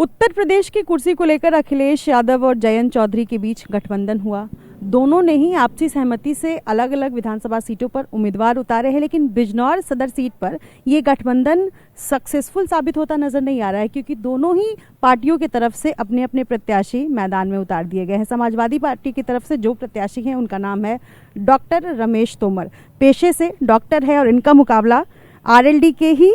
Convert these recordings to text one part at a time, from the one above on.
उत्तर प्रदेश की कुर्सी को लेकर अखिलेश यादव और जयंत चौधरी के बीच गठबंधन हुआ। दोनों ने ही आपसी सहमति से अलग अलग विधानसभा सीटों पर उम्मीदवार उतारे हैं, लेकिन बिजनौर सदर सीट पर ये गठबंधन सक्सेसफुल साबित होता नजर नहीं आ रहा है, क्योंकि दोनों ही पार्टियों की तरफ से अपने अपने प्रत्याशी मैदान में उतार दिए गए हैं। समाजवादी पार्टी की तरफ से जो प्रत्याशी हैं उनका नाम है डॉक्टर रमेश तोमर, पेशे से डॉक्टर है और इनका मुकाबला आरएलडी के ही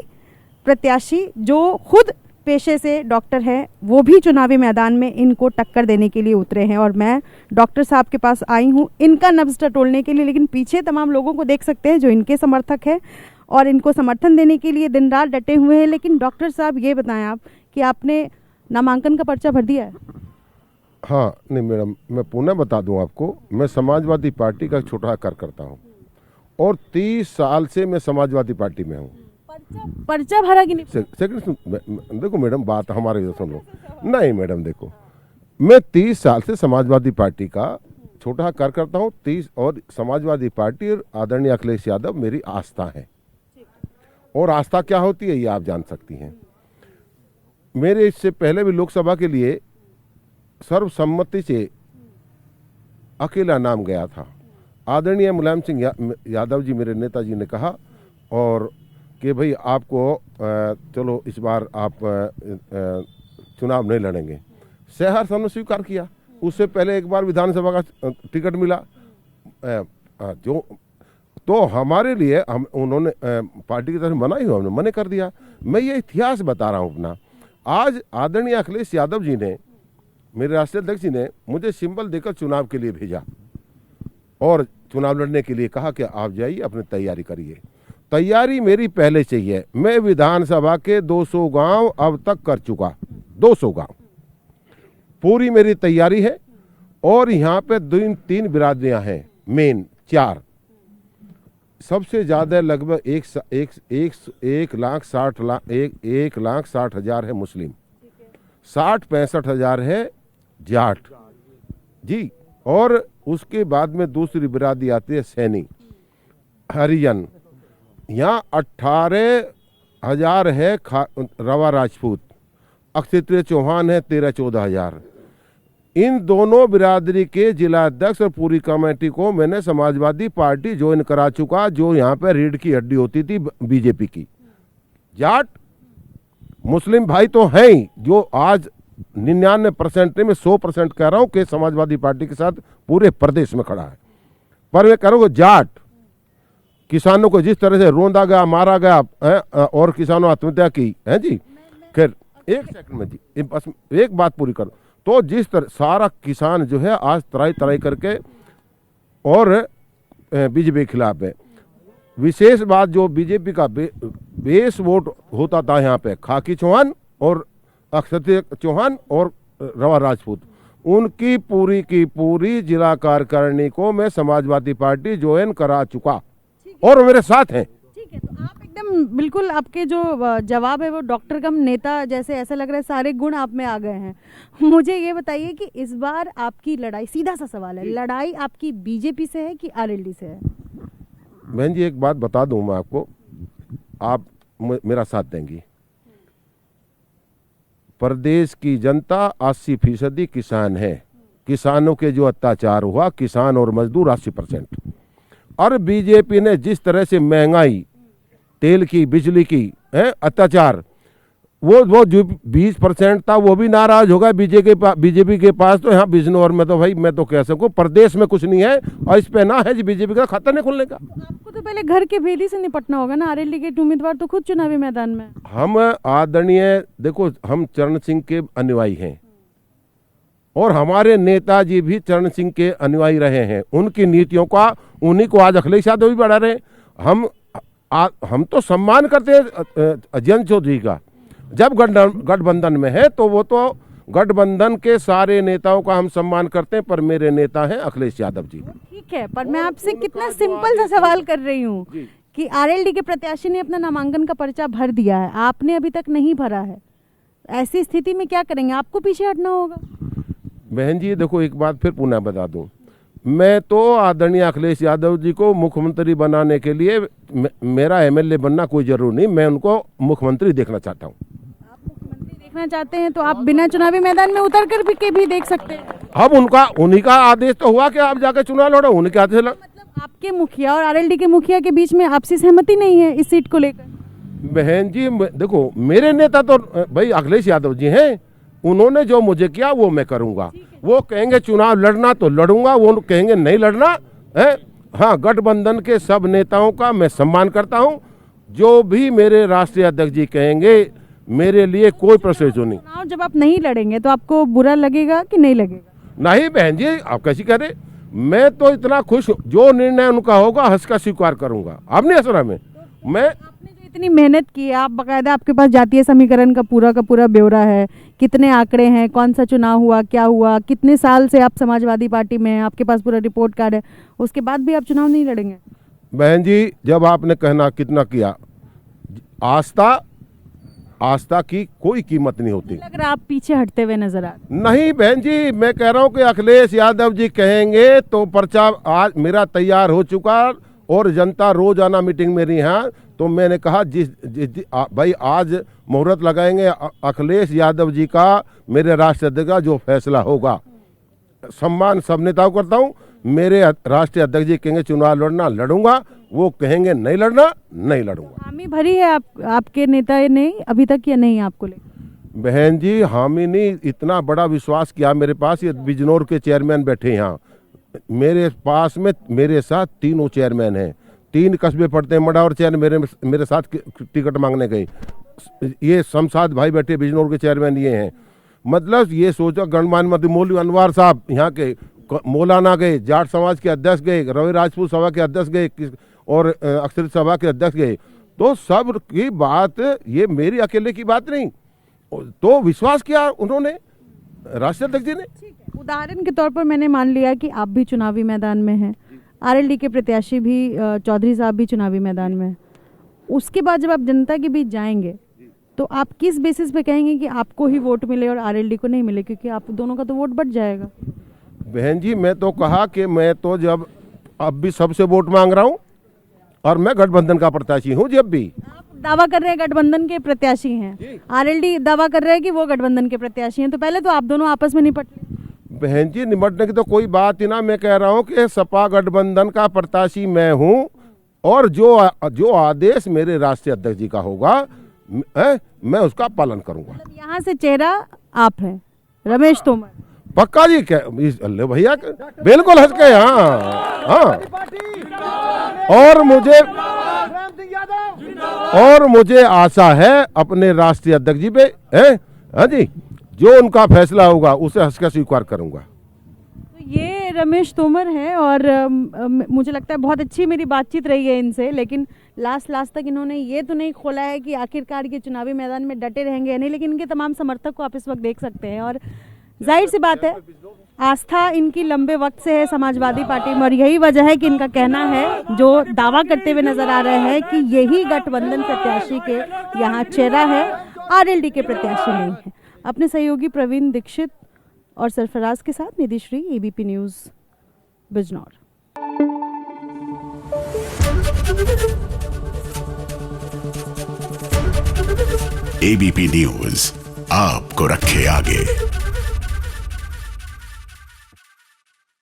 प्रत्याशी जो खुद पेशे से डॉक्टर है वो भी चुनावी मैदान में इनको टक्कर देने के लिए उतरे हैं। और मैं डॉक्टर साहब के पास आई हूँ इनका नब्ज टटोलने के लिए, लेकिन पीछे तमाम लोगों को देख सकते हैं जो इनके समर्थक हैं और इनको समर्थन देने के लिए दिन रात डटे हुए हैं। लेकिन डॉक्टर साहब ये बताएं आप कि आपने नामांकन का पर्चा भर दिया है? हाँ, नहीं मैडम, मैं पुनः बता दूं आपको, मैं समाजवादी पार्टी का छोटा कार्यकर्ता हूं और 30 साल से मैं समाजवादी पार्टी में हूं। पर्चा भरा कि नहीं? सेकंड देखो मैडम, बात हमारे इधर सुन लो। नहीं मैडम देखो, मैं 30 साल से समाजवादी पार्टी का छोटा कार्यकर्ता हूँ। 30 और समाजवादी पार्टी और आदरणीय अखिलेश यादव मेरी आस्था है। और आस्था क्या होती है ये आप जान सकती हैं। मेरे इससे पहले भी लोकसभा के लिए सर्वसम्मति से अकेला नाम गया था। आदरणीय मुलायम सिंह यादव जी मेरे नेताजी ने कहा और कि भाई आपको चलो इस बार आप चुनाव नहीं लड़ेंगे। सहर्ष हमने स्वीकार किया। उससे पहले एक बार विधानसभा का टिकट मिला जो तो हमारे लिए हम उन्होंने पार्टी की तरफ मना ही हुआ, हमने मना कर दिया। मैं ये इतिहास बता रहा हूँ अपना। आज आदरणीय अखिलेश यादव जी ने, मेरे राष्ट्रीय अध्यक्ष जी ने मुझे सिंबल देकर चुनाव के लिए भेजा और चुनाव लड़ने के लिए कहा कि आप जाइए अपनी तैयारी करिए। तैयारी मेरी पहले से ही है। मैं विधानसभा के 200 गांव अब तक कर चुका, 200 गांव पूरी मेरी तैयारी है। और यहाँ पे 3 बिरादरियां हैं, मेन 4। सबसे ज्यादा लगभग 1,60,000 है मुस्लिम, 60-65 हजार है जाट जी। और उसके बाद में दूसरी बिरादरी आती है सैनी, हरिजन। यहाँ 18,000 है रवा राजपूत, अक्षत्रिय चौहान है 13-14 हजार। इन दोनों बिरादरी के जिला अध्यक्ष और पूरी कमेटी को मैंने समाजवादी पार्टी ज्वाइन करा चुका, जो यहाँ पे रीढ़ की हड्डी होती थी बीजेपी की। जाट मुस्लिम भाई तो हैं ही, जो आज 99% में 100% कह रहा हूँ कि समाजवादी पार्टी के साथ पूरे प्रदेश में खड़ा है। पर मैं कह रहा हूँ जाट किसानों को जिस तरह से रोंदा गया, मारा गया है और किसानों आत्महत्या की है जी। खैर एक सेकंड में जी, बस एक बात पूरी करो। तो जिस तरह सारा किसान जो है आज तराई करके और बीजेपी के खिलाफ है। विशेष बात, जो बीजेपी का बेस वोट होता था यहाँ पे खाकी चौहान और अक्षत्रिय चौहान और रवा राजपूत, उनकी पूरी की पूरी जिला कार्यकारिणी को मैं समाजवादी पार्टी ज्वाइन करा चुका और वो मेरे साथ हैं। ठीक है, तो आप एकदम बिल्कुल, आपके जो जवाब है वो डॉक्टर कम नेता जैसे, ऐसा लग रहा है सारे गुण आप में आ गए हैं। मुझे ये बताइए कि इस बार आपकी लड़ाई, सीधा सा सवाल है, लड़ाई आपकी बीजेपी से है कि आरएलडी से है? बहन जी एक बात बता दूं मैं आपको, आप मेरा साथ देंगी। प्रदेश की जनता 80% किसान है। किसानों के जो अत्याचार हुआ, किसान और मजदूर 80%। और बीजेपी ने जिस तरह से महंगाई, तेल की, बिजली की है अत्याचार, वो जो 20% था वो भी नाराज होगा बीजेपी के पास। तो यहाँ बिजनौर में तो भाई मैं तो कह सकूँ प्रदेश में कुछ नहीं है और इस पे ना है जी बीजेपी का खाता नहीं खुलने का। आपको तो पहले घर के भेदी से निपटना होगा ना। आरएलडी के उम्मीदवार तो खुद चुनावी मैदान में। हम आदरणीय, देखो हम चरण सिंह के अनुयायी हैं और हमारे नेताजी भी चरण सिंह के अनुयायी रहे हैं। उनकी नीतियों का उन्हीं को आज अखिलेश यादव भी बढ़ा रहे हैं। हम तो सम्मान करते हैं जयंत चौधरी का। जब गठबंधन में है तो वो तो गठबंधन के सारे नेताओं का हम सम्मान करते हैं, पर मेरे नेता हैं अखिलेश यादव जी। ठीक है, पर मैं आपसे कितना सिंपल सा सवाल कर रही हूँ कि आरएलडी के प्रत्याशी ने अपना नामांकन का पर्चा भर दिया है, आपने अभी तक नहीं भरा है। ऐसी स्थिति में क्या करेंगे? आपको पीछे हटना होगा। बहन जी देखो, एक बात फिर पुनः बता दूं, मैं तो आदरणीय अखिलेश यादव जी को मुख्यमंत्री बनाने के लिए, मेरा एमएलए बनना कोई जरूरी नहीं, मैं उनको मुख्यमंत्री देखना चाहता हूँ। देखना चाहते हैं तो आप बिना चुनावी मैदान में उतर कर भी देख सकते हैं। अब उन्हीं का आदेश तो हुआ कि आप जाके चुनाव लड़ो, उन्हीं के आदेश मतलब आपके मुखिया और आरएलडी के मुखिया के बीच में आपसी सहमति नहीं है इस सीट को लेकर? बहन जी देखो, मेरे नेता तो भाई अखिलेश यादव जी हैं, उन्होंने जो मुझे किया वो मैं करूंगा। वो कहेंगे चुनाव लड़ना तो लड़ूंगा, वो कहेंगे नहीं लड़ना है। हाँ, गठबंधन के सब नेताओं का मैं सम्मान करता हूं, जो भी मेरे राष्ट्रीय अध्यक्ष जी कहेंगे मेरे लिए कोई प्रोसेस नहीं। चुनाव जब आप नहीं लड़ेंगे तो आपको बुरा लगेगा कि नहीं लगेगा? नहीं बहन जी, आप कैसी कह रहे, मैं तो इतना खुश हूं, जो निर्णय उनका होगा हंस का स्वीकार करूंगा। आप नहीं हंस रहा मैं आपने जो इतनी मेहनत की है, आप बकायदा आपके पास जातीय समीकरण का पूरा ब्यौरा है, कितने आंकड़े हैं, कौन सा चुनाव हुआ, क्या हुआ, कितने साल से आप समाजवादी पार्टी में हैं, आपके पास पूरा रिपोर्ट कार्ड है, उसके बाद भी आप चुनाव नहीं लड़ेंगे? बहन जी, जब आपने कहना कितना किया, आस्था की कोई कीमत नहीं होती। लग रहा आप पीछे हटते हुए नजर आ रहे। नहीं बहन जी, मैं कह रहा हूं कि अखिलेश यादव जी कहेंगे तो पर्चा आज मेरा तैयार हो चुका, और जनता रोज आना मीटिंग मेरी यहाँ, तो मैंने कहा भाई आज मुहूर्त लगाएंगे, अखिलेश यादव जी का मेरे राष्ट्रीय अध्यक्ष का जो फैसला होगा, सम्मान सब नेताओं करता हूँ, मेरे राष्ट्रीय अध्यक्ष जी कहेंगे चुनाव लड़ना लड़ूंगा, वो कहेंगे नहीं लड़ना नहीं लड़ूंगा। हामी भरी है आपके नेता ने अभी तक या नहीं आपको लेकर? बहन जी, हामी ने इतना बड़ा विश्वास किया मेरे पास। ये बिजनौर के चेयरमैन बैठे यहाँ मेरे पास में, मेरे साथ तीनों चेयरमैन हैं, 3 कस्बे पड़ते हैं, मडा और चैन मेरे साथ टिकट मांगने गए। ये शमशाद भाई बैठे बिजनौर के चेयरमैन ये हैं। मतलब ये सोचो, गणमान्य मंत्री मौलवी अनवार साहब यहाँ के, मौलाना गए, जाट समाज के अध्यक्ष गए, रवि राजपूत सभा के अध्यक्ष गए, और अक्षरित सभा के अध्यक्ष गए। तो सब की बात, ये मेरी अकेले की बात नहीं, तो विश्वास किया उन्होंने, राष्ट्रीय अध्यक्ष जी ने। उदाहरण के तौर पर मैंने मान लिया कि आप भी चुनावी मैदान में हैं, आरएलडी के प्रत्याशी भी चौधरी साहब भी चुनावी मैदान में हैं, उसके बाद जब आप जनता के बीच जाएंगे तो आप किस बेसिस पे कहेंगे कि आपको ही वोट मिले और आरएलडी को नहीं मिले, क्योंकि आप दोनों का तो वोट बढ़ जाएगा? बहन जी, मैं तो कहा कि मैं तो जब अब भी सबसे वोट मांग रहा हूं, और मैं गठबंधन का प्रत्याशी हूं। जब भी आप दावा कर रहे हैं गठबंधन के प्रत्याशी हैं, आरएलडी दावा कर रहे हैं कि वो गठबंधन के प्रत्याशी हैं, तो पहले तो आप दोनों आपस में निपट लें। बहन जी, निपटने की तो कोई बात ही ना, मैं कह रहा हूं कि सपा गठबंधन का प्रत्याशी मैं हूं, और जो आदेश मेरे राष्ट्रीय अध्यक्ष जी का होगा मैं उसका पालन करूंगा। मतलब यहाँ से चेहरा आप हैं, रमेश तोमर? पक्का जी, क्या अल्ले भैया, बिल्कुल हंस के। हाँ, और मुझे आशा है अपने राष्ट्रीय अध्यक्ष जी पे, हाँ जी, जो उनका फैसला होगा उसे हंस कर स्वीकार करूंगा। तो ये रमेश तोमर हैं, और मुझे लगता है बहुत अच्छी मेरी बातचीत रही है इनसे, लेकिन लास्ट तक इन्होंने ये तो नहीं खोला है कि आखिरकार ये चुनावी मैदान में डटे रहेंगे या नहीं, लेकिन इनके तमाम समर्थक को आप इस वक्त देख सकते हैं, और जाहिर सी बात है आस्था इनकी लंबे वक्त से है समाजवादी पार्टी में, और यही वजह है कि इनका कहना है, जो दावा करते हुए नजर आ रहे हैं कि यही गठबंधन प्रत्याशी के यहाँ चेहरा है, आरएलडी के प्रत्याशी नहीं है। अपने सहयोगी प्रवीण दीक्षित और सरफराज के साथ Nidhi Shri, ABP news, Bijnor. ABP news आपको रखे आगे।